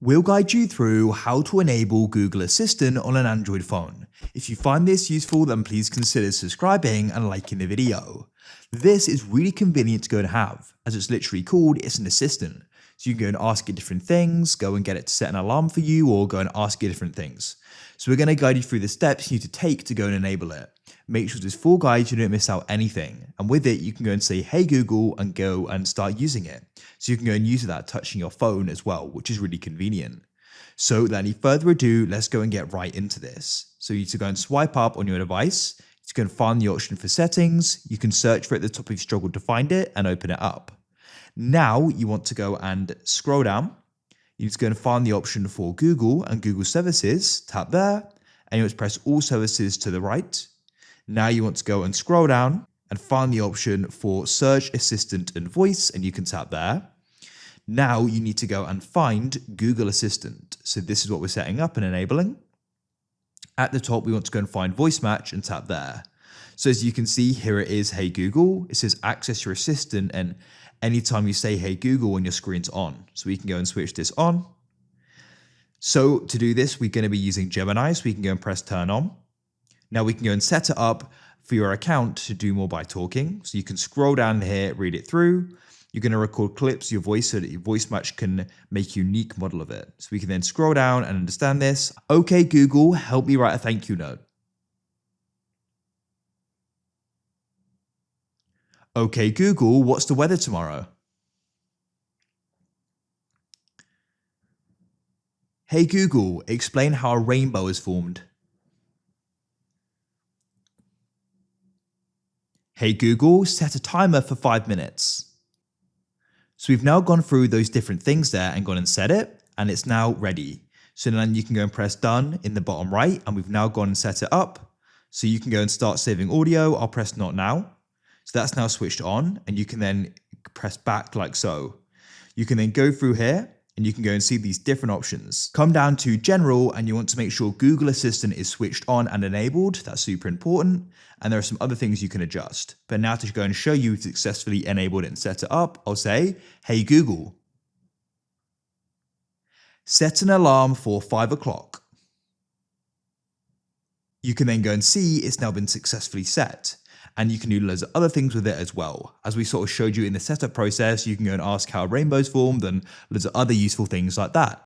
We'll guide you through how to enable Google Assistant on an Android phone. If you find this useful, then please consider subscribing and liking the video. This is really convenient to go and have, as it's literally called it's an assistant. So you can go and ask it different things, go and get it to set an alarm for you, or go and ask it different things. So we're going to guide you through the steps you need to take to go and enable it. Make sure this full guide so you don't miss out anything. And with it, you can go and say, "Hey Google," and go and start using it. So you can go and use that touching your phone as well, which is really convenient. So without any further ado, let's go and get right into this. So you need to go and swipe up on your device. You can find the option for settings. You can search for it at the top if you struggled to find it and open it up. Now you want to go and scroll down. You need to go and find the option for Google and Google Services. Tap there, and you want to press All Services to the right. Now you want to go and scroll down and find the option for Search Assistant and Voice, and you can tap there. Now you need to go and find Google Assistant. So this is what we're setting up and enabling. At the top, we want to go and find Voice Match and tap there. So as you can see, here it is, "Hey Google." It says access your assistant, and anytime you say "Hey Google" when your screen's on. So we can go and switch this on. So to do this, we're going to be using Gemini, so we can go and press turn on. Now we can go and set it up for your account to do more by talking. So you can scroll down here, read it through. You're going to record clips, your voice, so that your voice match can make a unique model of it. So we can then scroll down and understand this. "Okay, Google, help me write a thank you note." "Okay, Google, what's the weather tomorrow?" "Hey Google, explain how a rainbow is formed." "Hey Google, set a timer for 5 minutes." So we've now gone through those different things there and gone and set it, and it's now ready. So then you can go and press done in the bottom right, and we've now gone and set it up. So you can go and start saving audio. I'll press not now. So that's now switched on, and you can then press back like so. You can then go through here, and you can go and see these different options. Come down to general, and you want to make sure Google Assistant is switched on and enabled. That's super important. And there are some other things you can adjust. But now to go and show you successfully enabled it and set it up, I'll say, "Hey Google, set an alarm for 5 o'clock. You can then go and see it's now been successfully set. And you can do loads of other things with it as well. As we sort of showed you in the setup process, you can go and ask how rainbows formed and loads of other useful things like that.